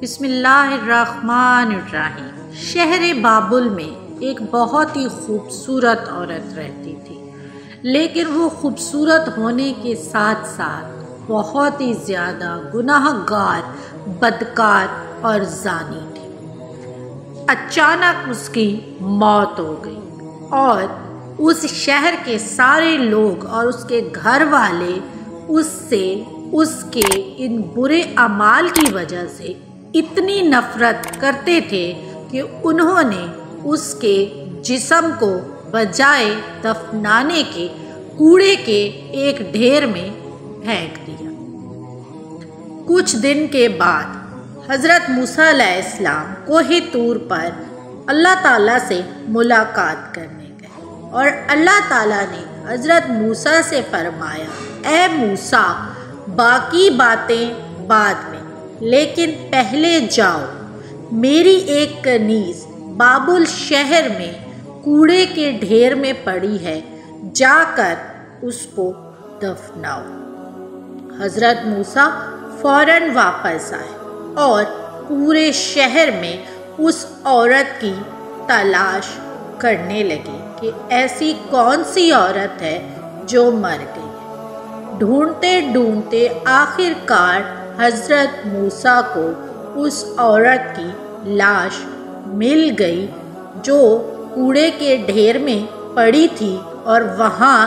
بسم اللہ الرحمن الرحیم۔ شہر بابل میں ایک بہت ہی خوبصورت عورت رہتی تھی، لیکن وہ خوبصورت ہونے کے ساتھ ساتھ بہت ہی زیادہ گناہ گار، بدکار اور زانی تھی۔ اچانک اس کی موت ہو گئی اور اس شہر کے سارے لوگ اور اس کے گھر والے اس کے ان برے اعمال کی وجہ سے اتنی نفرت کرتے تھے کہ انہوں نے اس کے جسم کو بجائے دفنانے کے کوڑے کے ایک ڈھیر میں پھینک دیا۔ کچھ دن کے بعد حضرت موسیٰ علیہ السلام کوہ طور پر اللہ تعالیٰ سے ملاقات کرنے گئے اور اللہ تعالیٰ نے حضرت موسیٰ سے فرمایا، اے موسیٰ، باقی باتیں بعد میں، لیکن پہلے جاؤ، میری ایک کنیز بابل شہر میں کوڑے کے ڈھیر میں پڑی ہے، جا کر اس کو دفناؤ۔ حضرت موسیٰ فوراً واپس آئے اور پورے شہر میں اس عورت کی تلاش کرنے لگے کہ ایسی کون سی عورت ہے جو مر گئی ہے۔ ڈھونڈتے ڈھونڈتے آخر کار حضرت موسیٰ کو اس عورت کی لاش مل گئی جو کوڑے کے ڈھیر میں پڑی تھی، اور وہاں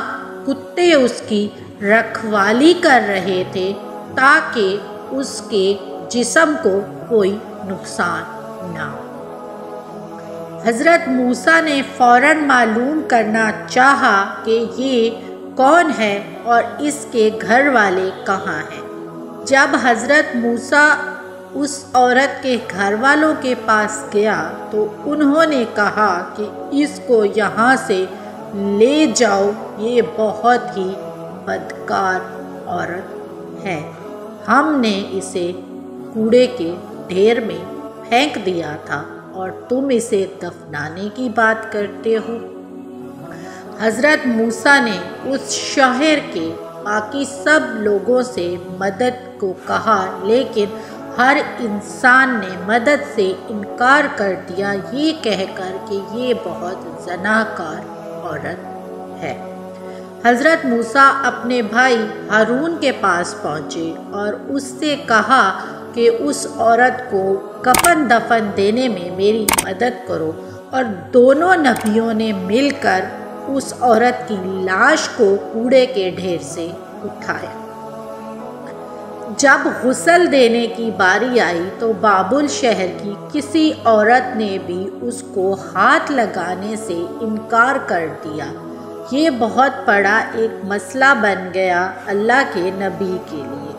کتے اس کی رکھوالی کر رہے تھے تاکہ اس کے جسم کو کوئی نقصان نہ ہو۔ حضرت موسیٰ نے فوراً معلوم کرنا چاہا کہ یہ کون ہے اور اس کے گھر والے کہاں ہیں۔ جب حضرت موسیٰ اس عورت کے گھر والوں کے پاس گیا تو انہوں نے کہا کہ اس کو یہاں سے لے جاؤ، یہ بہت ہی بدکار عورت ہے، ہم نے اسے کوڑے کے ڈھیر میں پھینک دیا تھا اور تم اسے دفنانے کی بات کرتے ہو۔ حضرت موسیٰ نے اس شہر کے باقی سب لوگوں سے مدد کو کہا، لیکن ہر انسان نے مدد سے انکار کر دیا، یہ کہہ کر کہ یہ بہت زناکار عورت ہے۔ حضرت موسیٰ اپنے بھائی ہارون کے پاس پہنچے اور اس سے کہا کہ اس عورت کو کفن دفن دینے میں میری مدد کرو، اور دونوں نبیوں نے مل کر اس عورت کی لاش کو کوڑے کے ڈھیر سے اٹھایا۔ جب غسل دینے کی باری آئی تو بابل شہر کی کسی عورت نے بھی اس کو ہاتھ لگانے سے انکار کر دیا۔ یہ بہت بڑا ایک مسئلہ بن گیا اللہ کے نبی کے لیے۔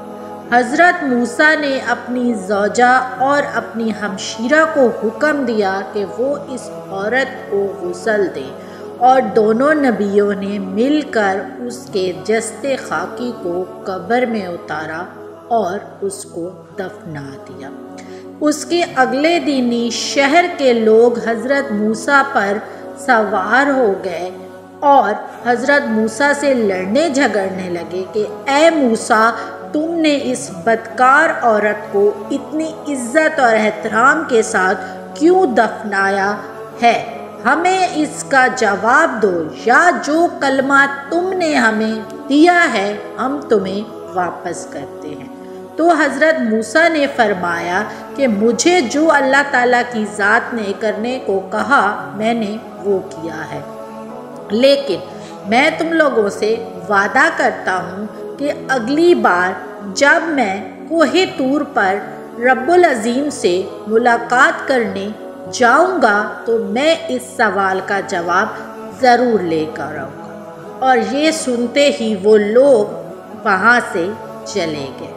حضرت موسیٰ نے اپنی زوجہ اور اپنی ہمشیرہ کو حکم دیا کہ وہ اس عورت کو غسل دیں، اور دونوں نبیوں نے مل کر اس کے جسد خاکی کو قبر میں اتارا اور اس کو دفنا دیا۔ اس کے اگلے دن ہی شہر کے لوگ حضرت موسیٰ پر سوار ہو گئے اور حضرت موسیٰ سے لڑنے جھگڑنے لگے کہ اے موسیٰ، تم نے اس بدکار عورت کو اتنی عزت اور احترام کے ساتھ کیوں دفنایا ہے؟ ہمیں اس کا جواب دو، یا جو کلمہ تم نے ہمیں دیا ہے ہم تمہیں واپس کرتے ہیں۔ تو حضرت موسیٰ نے فرمایا کہ مجھے جو اللہ تعالیٰ کی ذات نے کرنے کو کہا میں نے وہ کیا ہے، لیکن میں تم لوگوں سے وعدہ کرتا ہوں کہ اگلی بار جب میں کوہ طور پر رب العظیم سے ملاقات کرنے جاؤں گا تو میں اس سوال کا جواب ضرور لے کر آؤں گا۔ اور یہ سنتے ہی وہ لوگ وہاں سے چلے گئے۔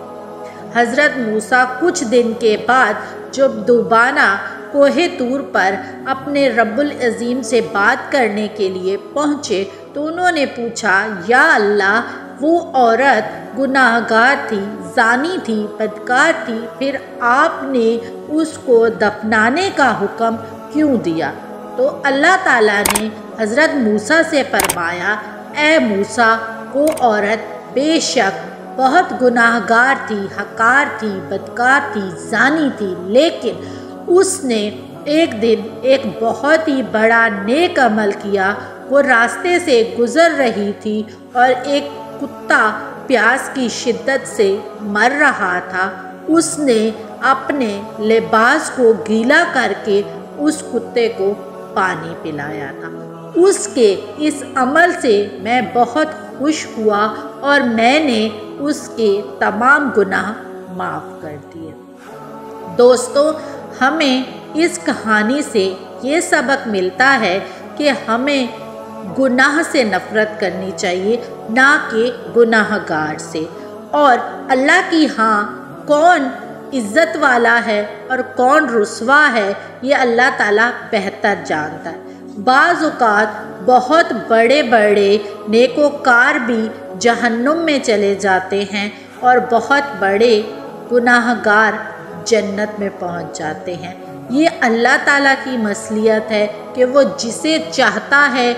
حضرت موسیٰ کچھ دن کے بعد جب دوبارہ کوہ طور پر اپنے رب العظیم سے بات کرنے کے لیے پہنچے تو انہوں نے پوچھا، یا اللہ، وہ عورت گناہ گار تھی، زانی تھی، بدکار تھی، پھر آپ نے اس کو دفنانے کا حکم کیوں دیا؟ تو اللہ تعالیٰ نے حضرت موسیٰ سے فرمایا، اے موسیٰ، وہ عورت بے شک بہت گناہگار تھی، حقار تھی، بدکار تھی، زانی تھی، لیکن اس نے ایک دن ایک بہت ہی بڑا نیک عمل کیا۔ وہ راستے سے گزر رہی تھی اور ایک کتا پیاس کی شدت سے مر رہا تھا۔ اس نے اپنے لباس کو گیلا کر کے اس کتے کو پانی پلایا تھا۔ اس کے اس عمل سے میں بہت خوش ہوا اور میں نے اس کے تمام گناہ معاف کر دیے۔ دوستو، ہمیں اس کہانی سے یہ سبق ملتا ہے کہ ہمیں گناہ سے نفرت کرنی چاہیے، نہ کہ گناہ گار سے۔ اور اللہ کی ہاں کون عزت والا ہے اور کون رسوا ہے، یہ اللہ تعالیٰ بہتر جانتا ہے۔ بعض اوقات بہت بڑے بڑے نیکوکار بھی جہنم میں چلے جاتے ہیں اور بہت بڑے گناہ گار جنت میں پہنچ جاتے ہیں۔ یہ اللہ تعالیٰ کی مصلحت ہے کہ وہ جسے چاہتا ہے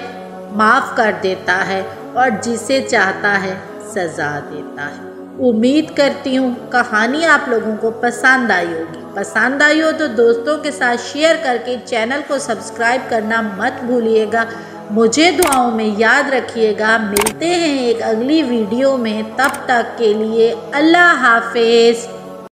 معاف کر دیتا ہے اور جسے چاہتا ہے سزا دیتا ہے۔ امید کرتی ہوں کہانی آپ لوگوں کو پسند آئی ہوگی۔ پسند آئی ہو تو دوستوں کے ساتھ شیئر کر کے چینل کو سبسکرائب کرنا مت بھولیے گا۔ مجھے دعاؤں میں یاد رکھیے گا۔ ملتے ہیں ایک اگلی ویڈیو میں، تب تک کے لیے اللہ حافظ۔